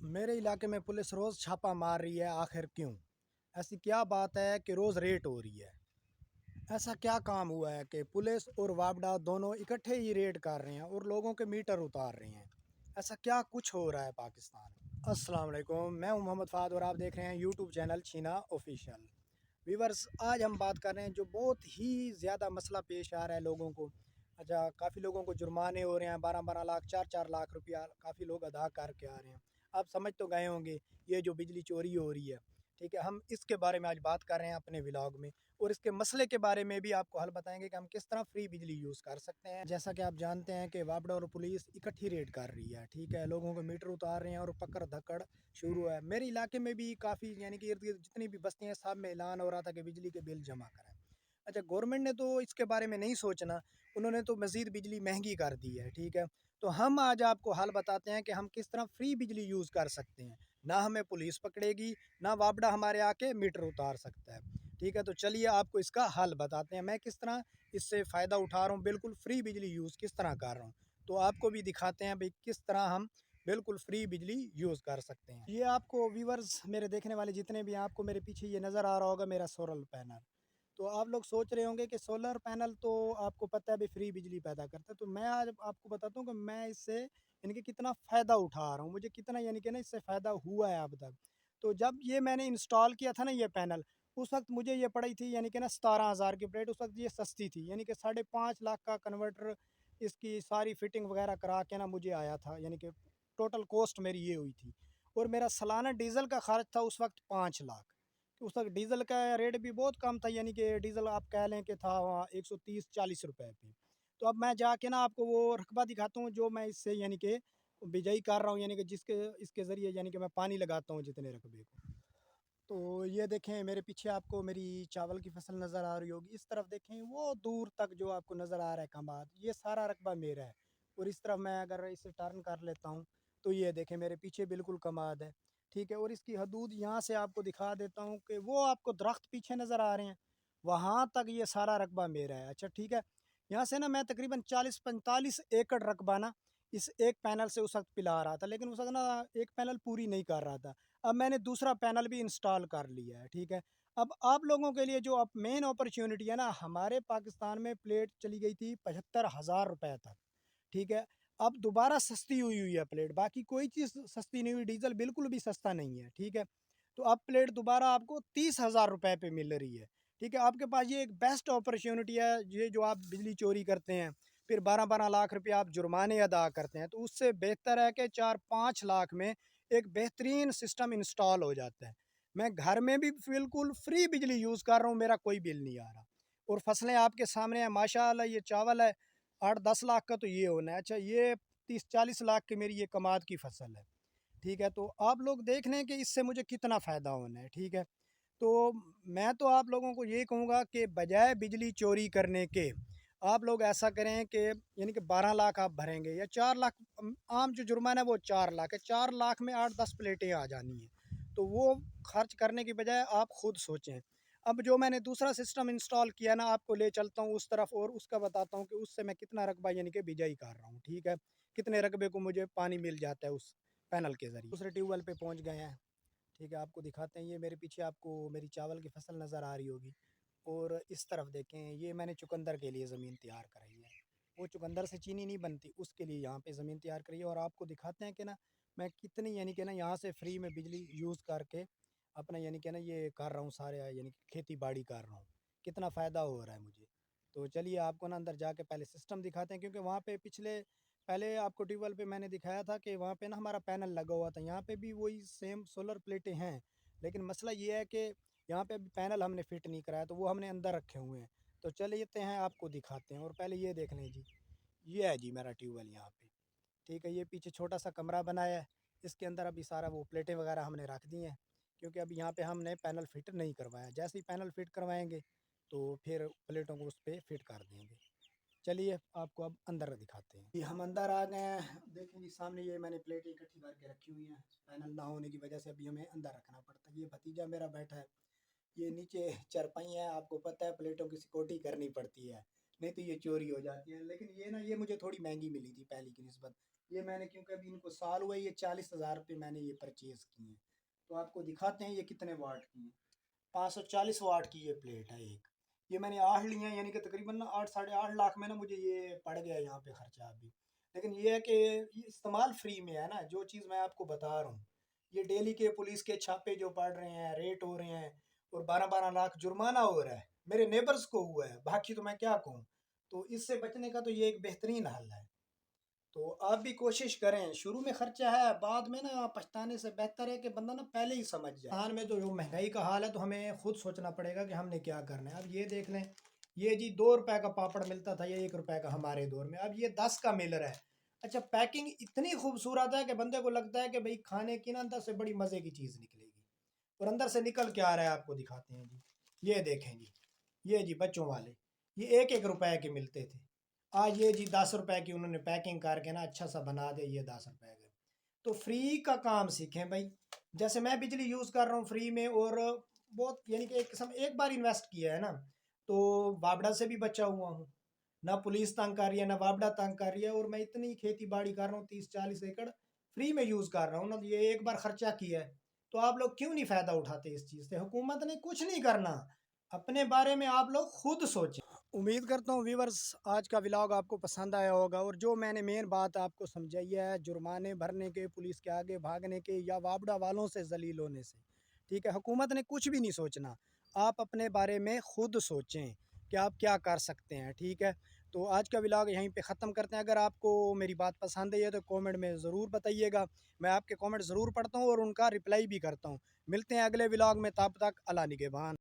मेरे इलाके में पुलिस रोज़ छापा मार रही है, आखिर क्यों? ऐसी क्या बात है कि रोज़ रेड हो रही है? ऐसा क्या काम हुआ है कि पुलिस और वापडा दोनों इकट्ठे ही रेड कर रहे हैं और लोगों के मीटर उतार रहे हैं? ऐसा क्या कुछ हो रहा है पाकिस्तान में? अस्सलाम वालेकुम, मैं हूं मोहम्मद फ़ाद और आप देख रहे हैं यूट्यूब चैनल छीना ऑफिशियल। व्यूअर्स, आज हम बात कर रहे हैं जो बहुत ही ज़्यादा मसला पेश आ रहा है लोगों को। अच्छा, काफ़ी लोगों को जुर्माने हो रहे हैं, 12-12 लाख, 4-4 लाख रुपया काफ़ी लोग अदा करके आ रहे हैं। आप समझ तो गए होंगे, ये जो बिजली चोरी हो रही है, ठीक है? हम इसके बारे में आज बात कर रहे हैं अपने व्लॉग में और इसके मसले के बारे में भी आपको हल बताएंगे कि हम किस तरह फ्री बिजली यूज़ कर सकते हैं। जैसा कि आप जानते हैं कि वापडा और पुलिस इकट्ठी रेड कर रही है, ठीक है? लोगों को मीटर उतार रहे हैं और पकड़ धकड़ शुरू है। मेरे इलाके में भी काफ़ी, यानी कि इर्द गिर्द जितनी भी बस्तियाँ हैं, सब में ऐलान हो रहा था कि बिजली के बिल जमा कराएं। अच्छा, गवर्नमेंट ने तो इसके बारे में नहीं सोचना, उन्होंने तो मज़ीद बिजली महंगी कर दी है, ठीक है? तो हम आज आपको हल बताते हैं कि हम किस तरह फ्री बिजली यूज़ कर सकते हैं। ना हमें पुलिस पकड़ेगी, ना वापडा हमारे आके मीटर उतार सकता है, ठीक है? तो चलिए आपको इसका हल बताते हैं, मैं किस तरह इससे फ़ायदा उठा रहा हूँ, बिल्कुल फ्री बिजली यूज़ किस तरह कर रहा हूँ। तो आपको भी दिखाते हैं भाई किस तरह हम बिल्कुल फ्री बिजली यूज़ कर सकते हैं। ये आपको व्यूअर्स, मेरे देखने वाले जितने भी हैं, आपको मेरे पीछे ये नज़र आ रहा होगा मेरा सोलर पैनल। तो आप लोग सोच रहे होंगे कि सोलर पैनल तो आपको पता है भी फ्री बिजली पैदा करता है, तो मैं आज आपको बताता हूँ कि मैं इससे यानी कि कितना फ़ायदा उठा रहा हूँ, मुझे कितना यानी कि ना इससे फ़ायदा हुआ है अब तक। तो जब ये मैंने इंस्टॉल किया था ना ये पैनल, उस वक्त मुझे ये पड़ी थी यानी कि ना 17,000 की प्लेट। उस वक्त ये सस्ती थी, यानी कि 5.5 लाख का कन्वर्टर, इसकी सारी फिटिंग वगैरह करा के ना मुझे आया था, यानी कि टोटल कॉस्ट मेरी ये हुई थी। और मेरा सालाना डीजल का खर्च था उस वक्त 5 लाख। उस वक्त डीजल का रेट भी बहुत कम था, यानी कि डीजल आप कह लें कि था वहाँ 130-40 रुपए पे। तो अब मैं जाके ना आपको वो रकबा दिखाता हूँ जो मैं इससे यानी कि बिजाई कर रहा हूँ, यानी कि जिसके इसके ज़रिए यानी कि मैं पानी लगाता हूँ जितने रकबे को। तो ये देखें मेरे पीछे आपको मेरी चावल की फसल नज़र आ रही होगी, इस तरफ देखें वो दूर तक जो आपको नज़र आ रहा है कमाद, ये सारा रकबा मेरा है। और इस तरफ मैं अगर इसे टर्न कर लेता हूँ तो ये देखें मेरे पीछे बिल्कुल कमाद है, ठीक है? और इसकी हदूद यहाँ से आपको दिखा देता हूँ कि वो आपको दरख्त पीछे नज़र आ रहे हैं, वहाँ तक ये सारा रकबा मेरा है। अच्छा, ठीक है, यहाँ से ना मैं तकरीबन 40-45 एकड़ रकबा ना इस एक पैनल से उस वक्त पिला रहा था, लेकिन उस वक्त ना एक पैनल पूरी नहीं कर रहा था। अब मैंने दूसरा पैनल भी इंस्टॉल कर लिया है, ठीक है? अब आप लोगों के लिए जो अब मेन अपॉर्चुनिटी है ना, हमारे पाकिस्तान में प्लेट चली गई थी 75,000 रुपए तक, ठीक है? अब दोबारा सस्ती हुई हुई है प्लेट, बाकी कोई चीज़ सस्ती नहीं हुई, डीजल बिल्कुल भी सस्ता नहीं है, ठीक है? तो अब प्लेट दोबारा आपको 30,000 रुपए पे मिल रही है, ठीक है? आपके पास ये एक बेस्ट अपॉर्चुनिटी है, ये जो आप बिजली चोरी करते हैं, फिर 12-12 लाख रुपया आप जुर्माने अदा करते हैं, तो उससे बेहतर है कि 4-5 लाख में एक बेहतरीन सिस्टम इंस्टॉल हो जाता है। मैं घर में भी बिल्कुल फ्री बिजली यूज़ कर रहा हूँ, मेरा कोई बिल नहीं आ रहा। और फसलें आपके सामने हैं, माशाअल्लाह ये चावल है, 8-10 लाख का तो ये होना है। अच्छा, ये 30-40 लाख की मेरी ये कमाद की फसल है, ठीक है? तो आप लोग देख लें कि इससे मुझे कितना फ़ायदा होना है, ठीक है? तो मैं तो आप लोगों को ये कहूँगा कि बजाय बिजली चोरी करने के, आप लोग ऐसा करें कि यानी कि 12 लाख आप भरेंगे या 4 लाख, आम जो जुर्माना है वो 4 लाख है, 4 लाख में 8-10 प्लेटें आ जानी हैं। तो वो खर्च करने की बजाय आप खुद सोचें। अब जो मैंने दूसरा सिस्टम इंस्टॉल किया ना, आपको ले चलता हूँ उस तरफ और उसका बताता हूँ कि उससे मैं कितना रकबा यानी कि बिजाई कर रहा हूँ, ठीक है? कितने रकबे को मुझे पानी मिल जाता है उस पैनल के ज़रिए। दूसरे ट्यूबवेल पे पहुँच गए हैं, ठीक है? आपको दिखाते हैं, ये मेरे पीछे आपको मेरी चावल की फसल नज़र आ रही होगी। और इस तरफ देखें, ये मैंने चुकंदर के लिए ज़मीन तैयार कराई है। वो चुकंदर से चीनी नहीं बनती, उसके लिए यहाँ पे ज़मीन तैयार करी है। और आपको दिखाते हैं कि ना मैं कितनी यानी कि ना यहाँ से फ्री में बिजली यूज़ करके अपना यानी कि ना ये कर रहा हूँ सारे, यानी कि खेती बाड़ी कर रहा हूँ, कितना फ़ायदा हो रहा है मुझे। तो चलिए आपको ना अंदर जाके पहले सिस्टम दिखाते हैं, क्योंकि वहाँ पे पिछले पहले आपको ट्यूबवेल पे मैंने दिखाया था कि वहाँ पे ना हमारा पैनल लगा हुआ था, यहाँ पे भी वही सेम सोलर प्लेटें हैं, लेकिन मसला ये है कि यहाँ पे अभी पैनल हमने फिट नहीं कराया, तो वो हमने अंदर रखे हुए हैं। तो चलिए हैं आपको दिखाते हैं। और पहले ये देख लें जी, ये है जी मेरा ट्यूबवेल यहाँ पे, ठीक है? ये पीछे छोटा सा कमरा बनाया है, इसके अंदर अभी सारा वो प्लेटें वगैरह हमने रख दी हैं, क्योंकि अभी यहाँ पे हमने पैनल फिट नहीं करवाया। जैसे ही पैनल फिट करवाएंगे तो फिर प्लेटों को उस पर फिट कर देंगे। चलिए आपको अब अंदर दिखाते हैं। ये हम अंदर आ गए हैं, देखें जी सामने ये मैंने प्लेटें इकट्ठी करके रखी हुई हैं, पैनल ना होने की वजह से अभी हमें अंदर रखना पड़ता है। ये भतीजा मेरा बैठा है, ये नीचे चरपाई है, आपको पता है प्लेटों की सिक्योरिटी करनी पड़ती है, नहीं तो ये चोरी हो जाती है। लेकिन ये ना, ये मुझे थोड़ी महंगी मिली थी पहले की निस्बत। ये मैंने, क्योंकि अभी इनको साल हुआ है, ये 40,000 रुपये मैंने ये परचेज़ की हैं। तो आपको दिखाते हैं ये कितने वाट की हैं। 540 वाट की ये प्लेट है एक। ये मैंने 8 ली हैं, यानी कि तकरीबन ना 8 साढ़े 8 लाख में ना मुझे ये पड़ गया यहाँ पे खर्चा अभी। लेकिन ये है कि ये इस्तेमाल फ्री में है ना, जो चीज़ मैं आपको बता रहा हूँ। ये डेली के पुलिस के छापे जो पड़ रहे हैं, रेट हो रहे हैं, और 12-12 लाख जुर्माना हो रहा है, मेरे नेबर्स को हुआ है, बाकी तो मैं क्या कहूँ। तो इससे बचने का तो ये एक बेहतरीन हल है। तो आप भी कोशिश करें। शुरू में खर्चा है, बाद में ना पछताने से बेहतर है कि बंदा ना पहले ही समझ जाए। हाल में तो जो महंगाई का हाल है, तो हमें खुद सोचना पड़ेगा कि हमने क्या करना है। अब ये देख लें, ये जी 2 रुपए का पापड़ मिलता था, ये 1 रुपए का हमारे दौर में, अब ये 10 का मिल रहा है। अच्छा, पैकिंग इतनी खूबसूरत है कि बंदे को लगता है कि भाई खाने की ना अंदर से बड़ी मज़े की चीज़ निकलेगी, और अंदर से निकल के आ रहा है, आपको दिखाते हैं जी। ये देखें जी, ये जी बच्चों वाले, ये 1-1 रुपए के मिलते थे। आज ये जी 10 रुपए की उन्होंने पैकिंग करके ना अच्छा सा बना दे, ये 10 रुपए के। तो फ्री का काम सीखें भाई। जैसे मैं बिजली यूज़ कर रहा हूँ फ्री में, और बहुत, यानी कि एक किस्म, एक बार इन्वेस्ट किया है ना, तो वापडा से भी बचा हुआ हूँ। ना पुलिस तंग कर रही है, ना वापडा तंग कर रही है, और मैं इतनी खेती बाड़ी कर रहा हूँ, 30-40 एकड़ फ्री में यूज़ कर रहा हूँ ना। तो ये एक बार खर्चा किया है, तो आप लोग क्यों नहीं फ़ायदा उठाते इस चीज़ से। हुकूमत ने कुछ नहीं करना, अपने बारे में आप लोग खुद सोचें। उम्मीद करता हूँ व्यूवर्स, आज का व्लॉग आपको पसंद आया होगा, और जो मैंने मेन बात आपको समझाई है, जुर्माने भरने के, पुलिस के आगे भागने के, या वापडा वालों से जलील होने से, ठीक है, हुकूमत ने कुछ भी नहीं सोचना। आप अपने बारे में खुद सोचें कि आप क्या कर सकते हैं, ठीक है। तो आज का व्लॉग यहीं पे ख़त्म करते हैं। अगर आपको मेरी बात पसंद आई है तो कमेंट में ज़रूर बताइएगा। मैं आपके कमेंट ज़रूर पढ़ता हूँ और उनका रिप्लाई भी करता हूँ। मिलते हैं अगले व्लॉग में, तब तक अल्लाह निगहबान।